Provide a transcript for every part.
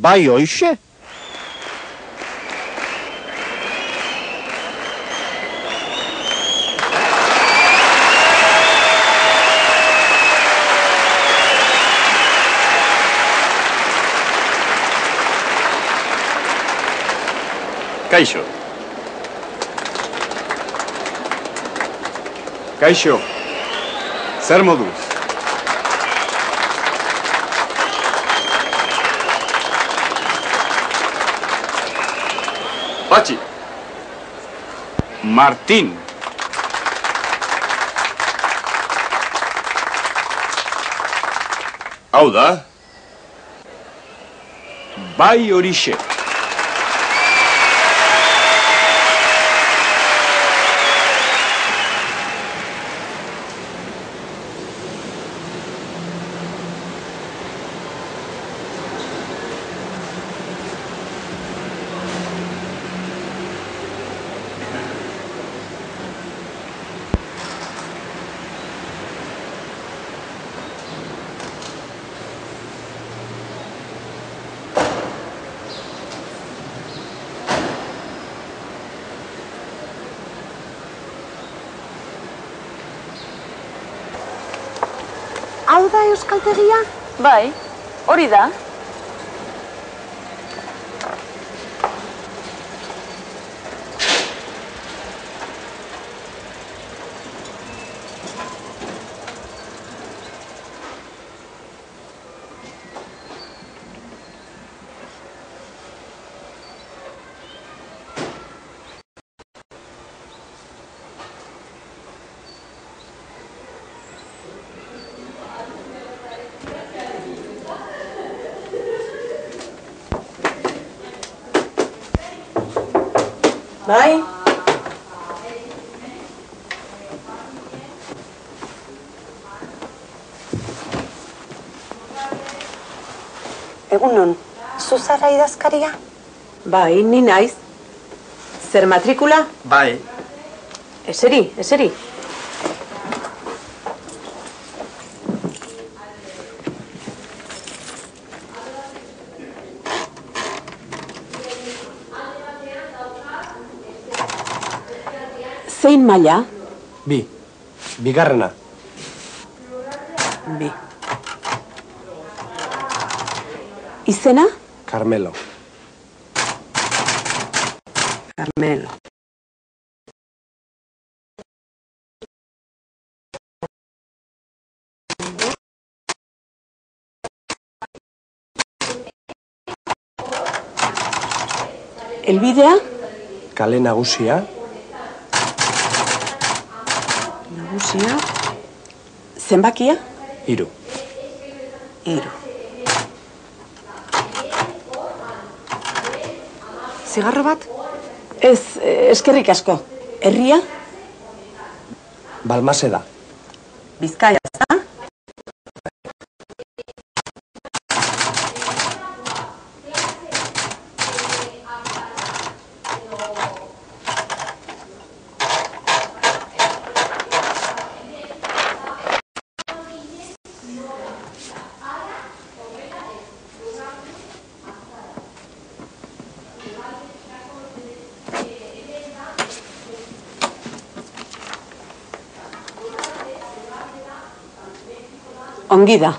Bai, hoixe? Kaixo. Kaixo. Zer moduz? Patxi. Martin. Hau da? Bai horixe. Hau da euskaltegia? Bai, hori da. Bai. Egunon, zu zara idazkaria? Bai, ni naiz. Zer matrikula? Bai. Eseri, eseri. Zein maila? Bi. Bigarrena. Bi. Izena? Carmelo. Carmelo. Elbidea? Kale nagusia. Nagusia. Zenbakia? 3. 3. Zigarro bat? Ez, eskerrik asko. Herria? Balmaseda. Bizkaia, za? Ongi da.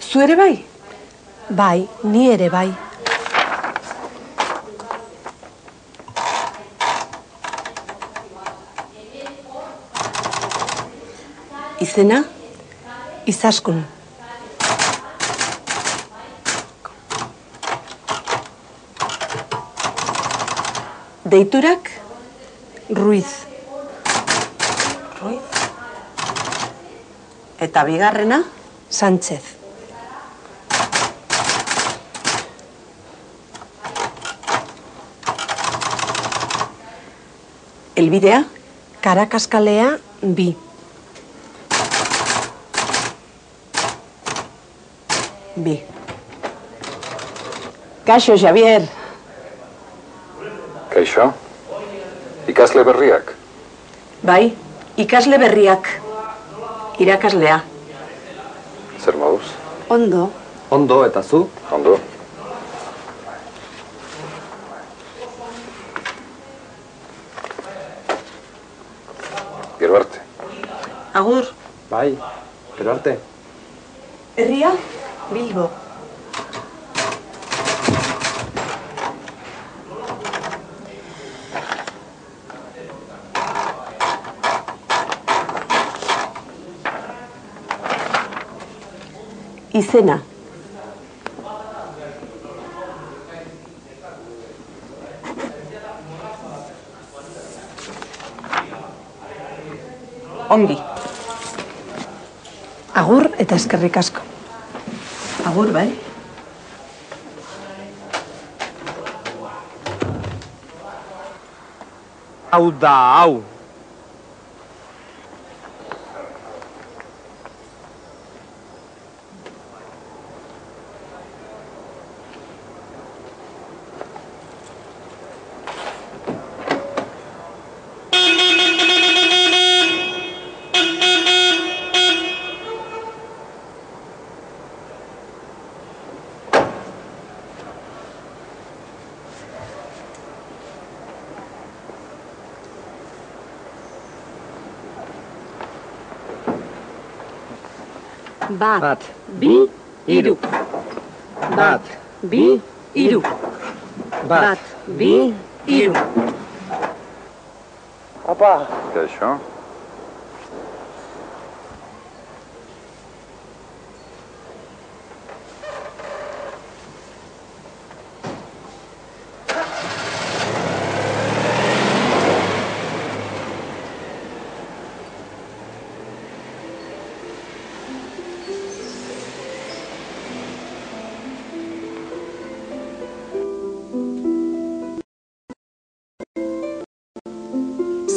Zu ere bai? Bai, ni ere bai. Izena? Izaskun. Deiturak? Ruiz. Ruiz. Eta bigarrena? Sánchez. Elbidea? Karakaskalea 2. Bi. Kaixo, Javier. Kaixo? Ikasle berriak? Bai, ikasle berriak. Irakaslea. Zer moduz? Ondo. Ondo eta zu? Ondo. Gero arte. Agur. Bai, gero arte. Herria? Bilbo. Izena. Ongi. Agur eta eskerrik asko. Agur, bai? Hau da, hau. Bat, bi, hiru. Bat, bi, hiru. Bat, bi, hiru. Apa. Kaixo.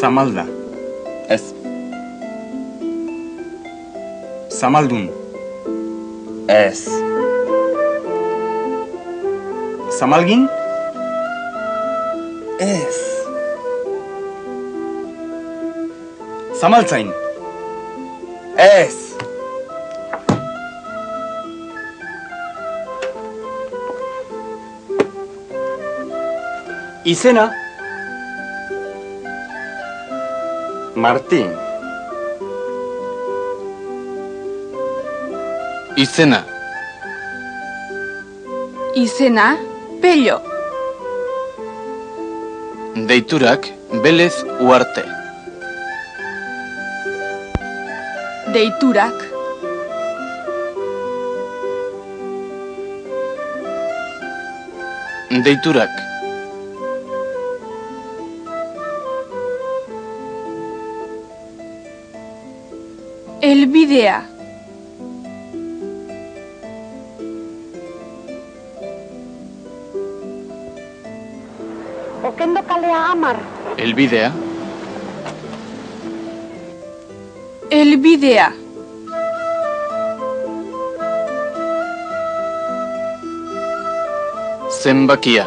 Zamalda. Ez. Zamaldun. Ez. Zamalgin? Ez. Zamaltzain? Ez. Izena? Martin. Izena. Izena, Pello. Deiturak Belez Uarte. Deiturak. Deiturak. Elbidea. Okendo kalea 10. Elbidea. Elbidea. Zenbakia.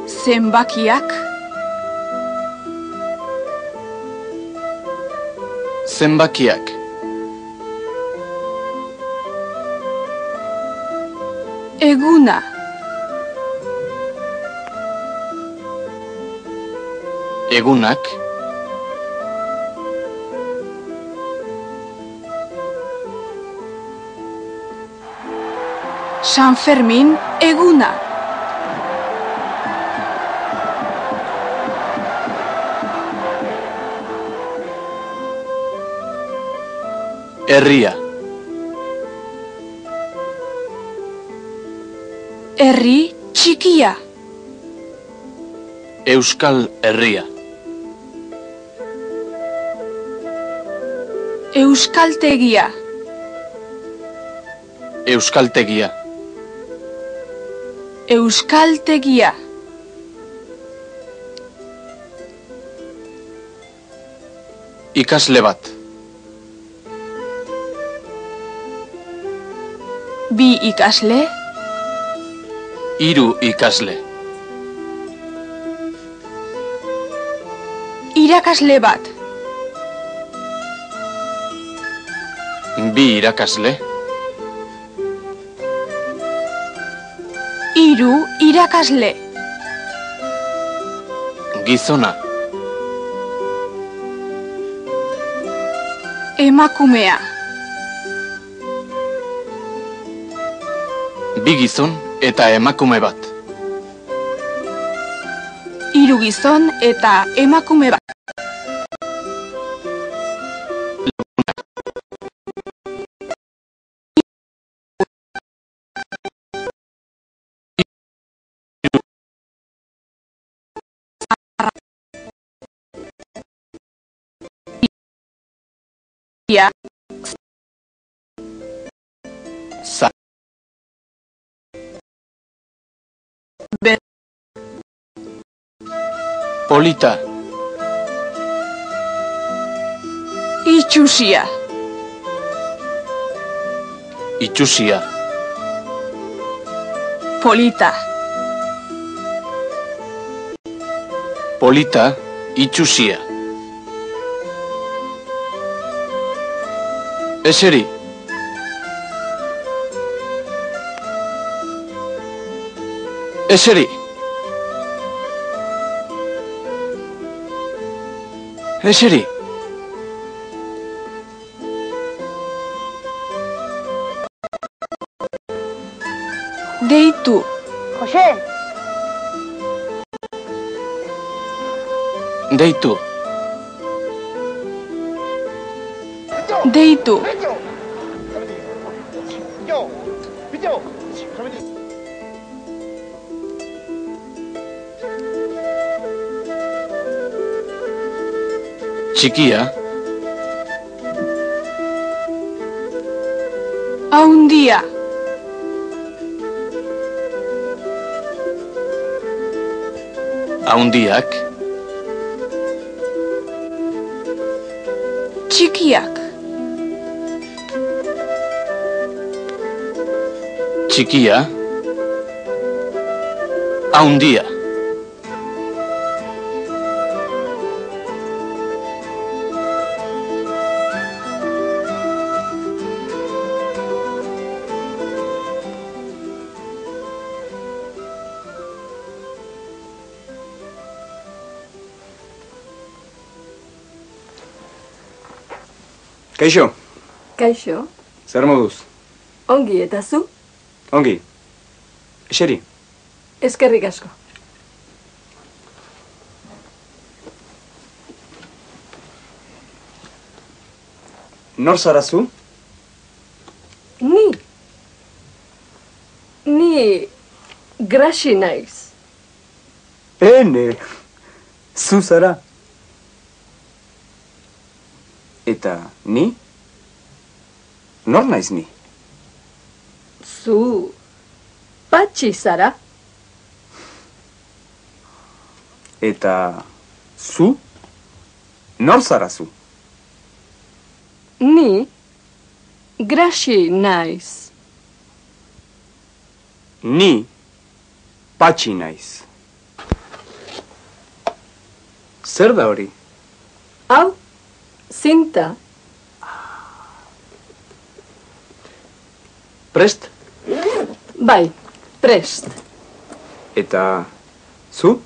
Zenbakiak. Zenbakiak. Eguna. Egunak. San Fermin eguna. Herria. Herri txikia. Euskal Herria. Euskaltegia. Euskaltegia. Euskaltegia. Ikasle bat. Bi ikasle. Hiru ikasle. Irakasle bat. Bi irakasle. 3 irakasle. Gizona. Emakumea. Bi gizon eta emakume bat. 3 gizon eta emakume bat. Ya. Polita. Itxusia. Itxusia. Polita. Polita, itxusia. Eseri. Eseri. Eseri. Deitu. Jose, Deitu. Deitu. Txikia. Haundia. Haundiak. Txikiak. Txikia. Haundia. Kaixo, Kaixo, zer moduz? ongi eta zu, Ongi. Eseri. eskerrik asko. Nor zara zu? Ni Graxi naiz. Ene, zu zara. Eta ni? Nor naiz ni? Zu Patxi zara. Eta zu? Nor zara zu? Ni Graxi naiz. Ni Patxi naiz. Zer da hori? Hau, zinta. Prest? Bai, prest. Eta zu?